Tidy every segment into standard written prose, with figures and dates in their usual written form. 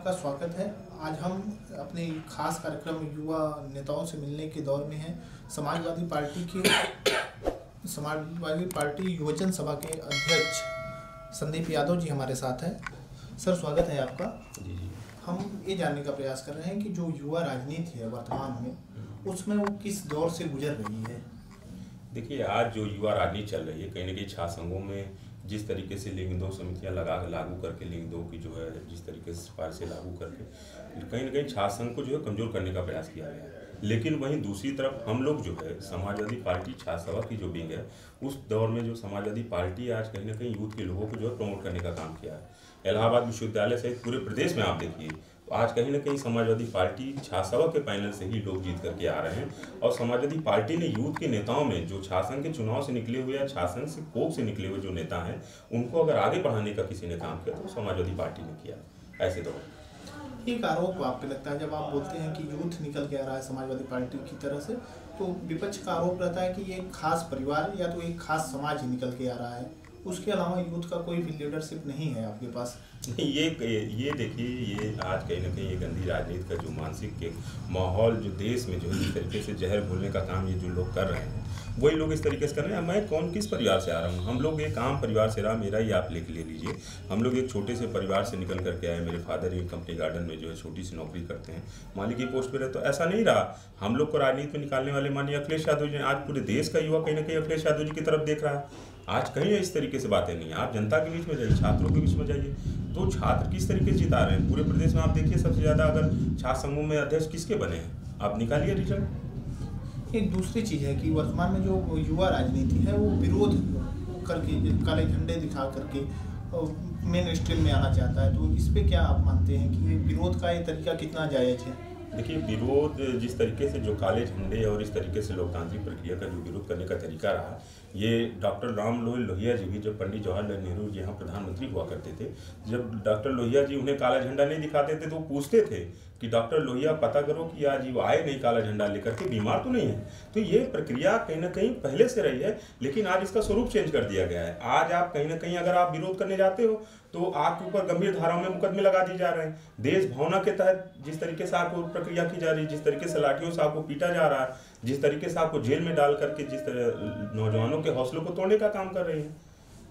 आपका स्वागत है। आज हम अपने खास कार्यक्रम युवा नेताओं से मिलने के दौर में हैं। समाजवादी पार्टी युवजन सभा के अध्यक्ष संदीप यादव जी हमारे साथ हैं। सर, स्वागत है आपका। जी। हम ये जानने का प्रयास कर रहे हैं कि जो युवा राजनीति है वर्तमान में, उसमें वो किस दौर से गुजर रही है। देखिए, आज जो युवा राजनीति चल रही है, कहीं ना कहीं छात्र संघों में जिस तरीके से लिंग दो समितियां लागू करके लिंग दो की जो है जिस तरीके से सिफारिशें लागू करके कहीं ना कहीं छात्र संघ को जो है कमज़ोर करने का प्रयास किया गया है। लेकिन वहीं दूसरी तरफ हम लोग जो है समाजवादी पार्टी छात्र सभा की जो विंग है, उस दौर में जो समाजवादी पार्टी आज कहीं ना कहीं यूथ के लोगों को जो है प्रमोट करने का काम किया है। इलाहाबाद विश्वविद्यालय सहित पूरे प्रदेश में आप देखिए तो आज कहीं ना कहीं समाजवादी पार्टी छात्र सभा के पैनल से ही लोग जीत करके आ रहे हैं। और समाजवादी पार्टी ने यूथ के नेताओं में जो छात्र संघ के चुनाव से निकले हुए या छात्र संघ से कोप से निकले हुए जो नेता हैं, उनको अगर आगे बढ़ाने का किसी ने काम किया तो समाजवादी पार्टी ने किया। ऐसे दौर एक आरोप आपको लगता है, जब आप बोलते हैं कि यूथ निकल के आ रहा है समाजवादी पार्टी की तरह से, तो विपक्ष का आरोप रहता है कि ये एक खास परिवार या तो एक खास समाज ही निकल के आ रहा है, उसके अलावा यूथ का कोई भी लीडरशिप नहीं है आपके पास। ये देखिए, ये आज कहीं ना कहीं ये गंदी राजनीति का जो मानसिक के माहौल जो देश में जो है इस तरीके से जहर घोलने का काम ये जो लोग कर रहे हैं, वही लोग इस तरीके से कर रहे हैं। मैं किस परिवार से आ रहा हूँ? हम लोग एक आम परिवार से रहा, मेरा ही आप ले लीजिए। हम लोग एक छोटे से परिवार से निकल करके आए। मेरे फादर एक कंपनी गार्डन में जो है छोटी सी नौकरी करते हैं, मालिक की पोस्ट पे रहे। तो ऐसा नहीं रहा। हम लोग को राजनीति में निकालने वाले माननीय अखिलेश यादव जी, आज पूरे देश का युवा कहीं ना कहीं अखिलेश यादव जी की तरफ देख रहा है। आज कहीं इस तरीके से बातें नहीं है। आप जनता के बीच में जाइए, छात्रों के बीच में जाइए, तो छात्र किस तरीके से जिता रहे हैं। पूरे प्रदेश में आप देखिए सबसे ज़्यादा अगर छात्र संघों में अध्यक्ष किसके बने हैं, आप निकालिए रिजल्ट। एक दूसरी चीज़ है कि वर्तमान में जो युवा राजनीति है वो विरोध करके, काले झंडे दिखा करके मेन स्ट्रीम में आना चाहता है। तो इस पे क्या आप मानते हैं कि ये विरोध का ये तरीका कितना जायज़ है? देखिए, विरोध जिस तरीके से जो काले झंडे और इस तरीके से लोकतांत्रिक प्रक्रिया का जो विरोध करने का तरीका रहा, ये डॉक्टर राम लोहिया जी भी जब पंडित जवाहरलाल नेहरू जी यहाँ प्रधानमंत्री हुआ करते थे, जब डॉक्टर लोहिया जी उन्हें काला झंडा नहीं दिखाते थे तो वो पूछते थे कि डॉक्टर लोहिया पता करो कि आज वो आए नहीं काला झंडा लेकर के, बीमार तो नहीं है। तो ये प्रक्रिया कहीं ना कहीं पहले से रही है, लेकिन आज इसका स्वरूप चेंज कर दिया गया है। आज आप कहीं ना कहीं अगर आप विरोध करने जाते हो तो आपके ऊपर गंभीर धाराओं में मुकदमे लगा दिए जा रहे हैं। देश भावना के तहत जिस तरीके से आपको प्रक्रिया की जा रही है, जिस तरीके से लाठियों से आपको पीटा जा रहा है, जिस तरीके से आपको जेल में डाल करके जिस तरह नौजवानों के हौसलों को तोड़ने का काम कर रही है,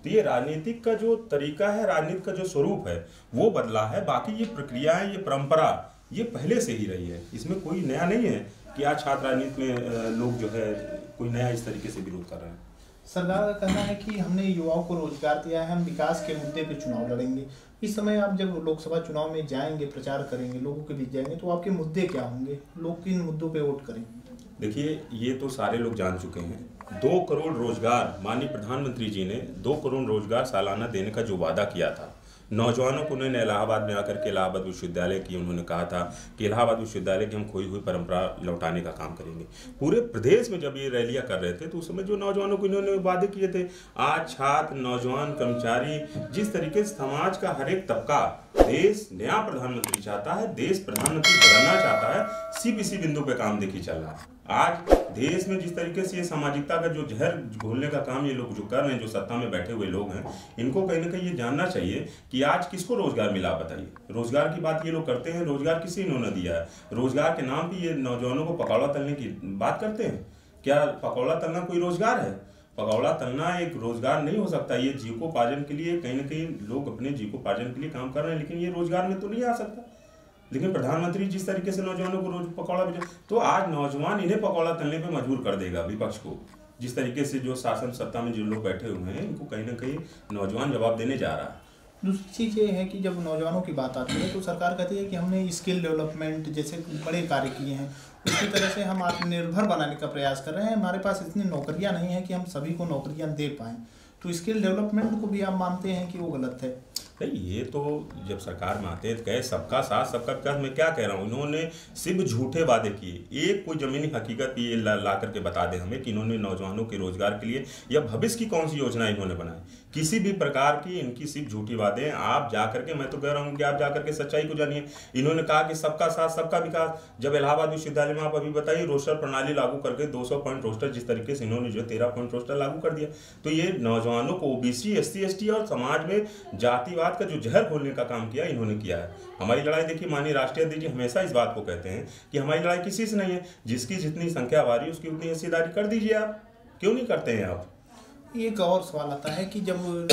तो ये राजनीतिक का जो तरीका है, राजनीति का जो स्वरूप है वो बदला है। बाकी ये प्रक्रियाएं, ये परंपरा ये पहले से ही रही है। इसमें कोई नया नहीं है कि आज छात्र राजनीति में लोग जो है कोई नया इस तरीके से विरोध कर रहे हैं। सरकार का कहना है कि हमने युवाओं को रोजगार दिया है, हम विकास के मुद्दे पे चुनाव लड़ेंगे। इस समय आप जब लोकसभा चुनाव में जाएंगे, प्रचार करेंगे, लोगों के बीच जाएंगे, तो आपके मुद्दे क्या होंगे? लोग किन मुद्दों पे वोट करेंगे? देखिए, ये तो सारे लोग जान चुके हैं। 2 करोड़ रोजगार माननीय प्रधानमंत्री जी ने 2 करोड़ रोजगार सालाना देने का जो वादा किया था नौजवानों को, उन्होंने इलाहाबाद में आकर के इलाहाबाद विश्वविद्यालय की उन्होंने कहा था कि इलाहाबाद विश्वविद्यालय की हम खोई हुई परंपरा लौटाने का काम करेंगे। पूरे प्रदेश में जब ये रैलियां कर रहे थे तो उस समय जो नौजवानों को इन्होंने वादे किए थे, आज छात्र, नौजवान, कर्मचारी, जिस तरीके से समाज का हर एक तबका देश नया प्रधानमंत्री चाहता है, देश प्रधानमंत्री बनना चाहता है, सिर्फ इसी बिंदु पे काम देखिए चल रहा है। आज देश में जिस तरीके से ये सामाजिकता का जो जहर घोलने का काम ये लोग जो कर रहे हैं, जो सत्ता में बैठे हुए लोग हैं, इनको कहीं ना कहीं ये जानना चाहिए कि आज किसको रोजगार मिला। बताइए, रोजगार की बात ये लोग करते हैं, रोजगार किसे इन्होंने दिया है? रोजगार के नाम पे ये नौजवानों को पकौड़ा तलने की बात करते हैं। क्या पकौड़ा तलना कोई रोजगार है? पकौड़ा तलना एक रोजगार नहीं हो सकता। ये जीविकोपार्जन के लिए कहीं ना कहीं लोग अपने जीविकोपार्जन के लिए काम कर रहे हैं, लेकिन ये रोजगार में तो नहीं आ सकता। लेकिन प्रधानमंत्री जिस तरीके से नौजवानों को रोज पकौड़ा भेजा, तो आज नौजवान इन्हें पकौड़ा तलने पे मजबूर कर देगा विपक्ष को। जिस तरीके से जो शासन सत्ता में जो लोग बैठे हुए हैं, इनको कहीं ना कहीं नौजवान जवाब देने जा रहा है। दूसरी चीज़ ये है कि जब नौजवानों की बात आती है तो सरकार कहती है कि हमने स्किल डेवलपमेंट जैसे बड़े कार्य किए हैं, उसी तरह से हम आत्मनिर्भर बनाने का प्रयास कर रहे हैं। हमारे पास इतनी नौकरियां नहीं है कि हम सभी को नौकरियां दे पाएँ। तो स्किल डेवलपमेंट को भी आप मानते हैं कि वो गलत है? नहीं, ये तो जब सरकार में आते हैं तो कहे सबका साथ सबका विकास। मैं क्या कह रहा हूँ, इन्होंने सिर्फ झूठे वादे किए। एक कोई जमीनी हकीकत ये ला करके बता दे हमें कि इन्होंने नौजवानों के रोजगार के लिए या भविष्य की कौन सी योजना इन्होंने बनाई। किसी भी प्रकार की इनकी सिर्फ झूठी वादे। आप जा करके, मैं तो कह रहा हूँ कि आप जा करके सच्चाई को जानिए। इन्होंने कहा कि सबका साथ सबका विकास। जब इलाहाबाद विश्वविद्यालय में आप अभी बताइए रोस्टर प्रणाली लागू करके 200 पॉइंट रोस्टर, जिस तरीके से इन्होंने जो 13 पॉइंट रोस्टर लागू कर दिया, तो ये नौजवानों को ओबीसी, SC, ST और समाज में जातिवाद जातिवाद का जो जहर घोलने का काम किया इन्होंने किया है। हमारी लड़ाई देखिए, माननीय राष्ट्रीय अध्यक्ष जी हमेशा इस बात को कहते हैं कि हमारी लड़ाई किसी से नहीं है, जिसकी जितनी संख्या बारी उसकी उतनी हिस्सेदारी कर दीजिए। आप क्यों नहीं करते हैं? आप एक और सवाल आता है कि जब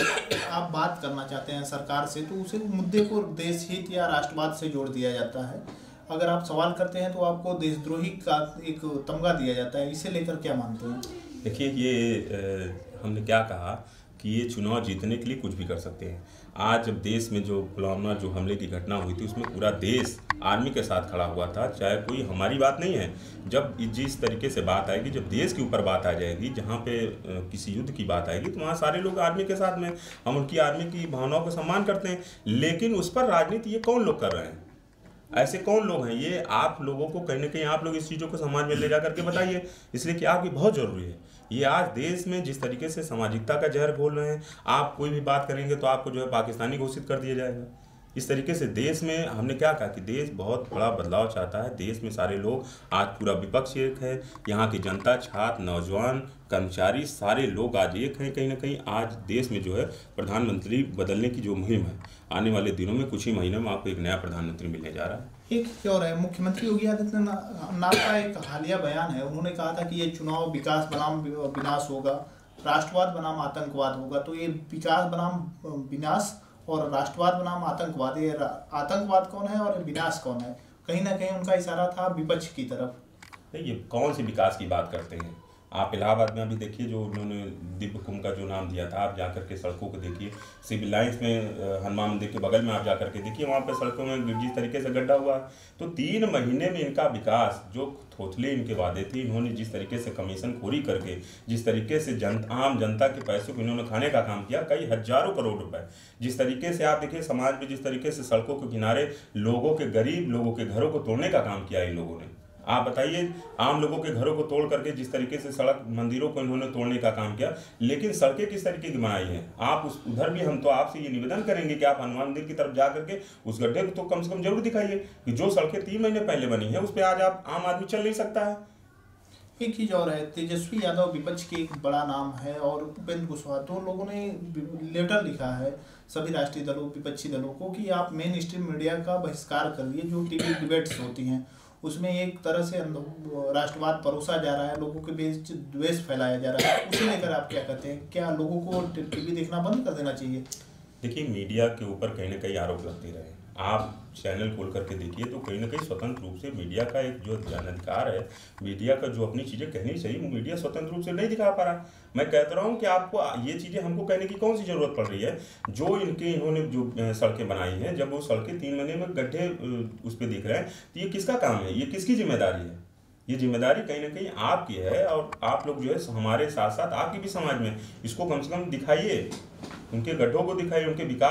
आप बात करना चाहते हैं सरकार से तो उसे मुद्दे को देश हित या राष्ट्रवाद से जोड़ दिया जाता है। अगर आप सवाल करते हैं तो आपको देशद्रोही का एक तमगा दिया जाता है। इसे लेकर क्या मानते हैं? देखिए, ये हमने क्या कहा कि ये चुनाव जीतने के लिए कुछ भी कर सकते हैं। आज जब देश में जो पुलवामा जो हमले की घटना हुई थी उसमें पूरा देश आर्मी के साथ खड़ा हुआ था। चाहे कोई हमारी बात नहीं है, जब जिस तरीके से बात आएगी, जब देश के ऊपर बात आ जाएगी, जहाँ पे किसी युद्ध की बात आएगी तो वहाँ सारे लोग आर्मी के साथ में, हम उनकी आर्मी की भावनाओं का सम्मान करते हैं। लेकिन उस पर राजनीति ये कौन लोग कर रहे हैं? ऐसे कौन लोग हैं? ये आप लोगों को कहीं ना कहीं आप लोग इस चीज़ों को समाज में ले जा करके बताइए, इसलिए कि आपकी बहुत ज़रूरी है। ये आज देश में जिस तरीके से सामाजिकता का जहर घोल रहे हैं, आप कोई भी बात करेंगे तो आपको जो है पाकिस्तानी घोषित कर दिया जाएगा। इस तरीके से देश में हमने क्या कहा कि देश बहुत बड़ा बदलाव चाहता है। देश में सारे लोग, आज पूरा विपक्ष एक है, यहाँ की जनता, छात्र, नौजवान, कर्मचारी, सारे लोग आज एक हैं। कहीं ना कहीं आज देश में जो है प्रधानमंत्री बदलने की जो मुहिम है, आने वाले दिनों में कुछ ही महीनों में आपको एक नया प्रधानमंत्री मिलने जा रहा है। एक और है, मुख्यमंत्री योगी आदित्यनाथ का एक हालिया बयान है। उन्होंने कहा था कि ये चुनाव विकास बनाम विनाश होगा, राष्ट्रवाद बनाम आतंकवाद होगा। तो ये विकास बनाम विनाश और राष्ट्रवाद बनाम आतंकवाद, ये आतंकवाद कौन है और विनाश कौन है? कहीं ना कहीं उनका इशारा था विपक्ष की तरफ। नहीं, ये कौन सी विकास की बात करते हैं आप? इलाहाबाद में अभी देखिए, जो उन्होंने दिव्य कुंभ का जो नाम दिया था, आप जाकर के सड़कों को देखिए। सिविल लाइंस में हनुमान मंदिर के बगल में आप जाकर के देखिए, वहाँ पे सड़कों में जिस तरीके से गड्ढा हुआ। तो 3 महीने में इनका विकास, जो थोथले इनके वादे थे, इन्होंने जिस तरीके से कमीशन खोरी करके, जिस तरीके से आम जनता के पैसों को इन्होंने खाने का काम किया, कई हजारों करोड़ रुपए, जिस तरीके से आप देखिए समाज में जिस तरीके से सड़कों के किनारे लोगों के, गरीब लोगों के घरों को तोड़ने का काम किया इन लोगों ने। आप बताइए, आम लोगों के घरों को तोड़ करके जिस तरीके से सड़क, मंदिरों को इन्होंने तोड़ने का काम किया। लेकिन सड़कें किस तरीके की बनाई हैं आप उधर भी हम तो आपसे ये निवेदन करेंगे कि आप हनुमान मंदिर की तरफ जा करके उस गड्ढे को तो कम से कम जरूर दिखाइए कि जो सड़कें 3 महीने पहले बनी है उस पर आज आप आम आदमी चल नहीं सकता है। एक चीज़ और है, तेजस्वी यादव विपक्ष के एक बड़ा नाम है और उपेंद्र कुशवाहा, तो लोगों ने लेटर लिखा है सभी राष्ट्रीय दलों, विपक्षी दलों को कि आप मेन स्ट्रीम मीडिया का बहिष्कार करिए। जो टीवी डिबेट्स होती हैं उसमें एक तरह से राष्ट्रवाद परोसा जा रहा है, लोगों के बीच द्वेष फैलाया जा रहा है। उसे लेकर आप क्या कहते हैं? क्या लोगों को टीवी देखना बंद कर देना चाहिए? देखिए, मीडिया के ऊपर कहीं ना कहीं आरोप लगते रहे। आप चैनल खोल करके देखिए तो कहीं ना कहीं स्वतंत्र रूप से मीडिया का एक जो जनाधिकार है, मीडिया का जो अपनी चीज़ें कहनी चाहिए, वो मीडिया स्वतंत्र रूप से नहीं दिखा पा रहा। मैं कहता रहा हूँ कि आपको ये चीज़ें हमको कहने की कौन सी ज़रूरत पड़ रही है? जो इन्होंने जो सड़कें बनाई हैं, जब वो सड़कें 3 महीने में गड्ढे उस पर दिख रहे हैं, तो ये किसका काम है? ये किसकी जिम्मेदारी है? ये जिम्मेदारी कहीं ना कहीं आपकी है। और आप लोग जो है हमारे साथ साथ आपकी भी समाज में इसको कम से कम दिखाइए, उनके गड्ढों को दिखाइए, उनके विकास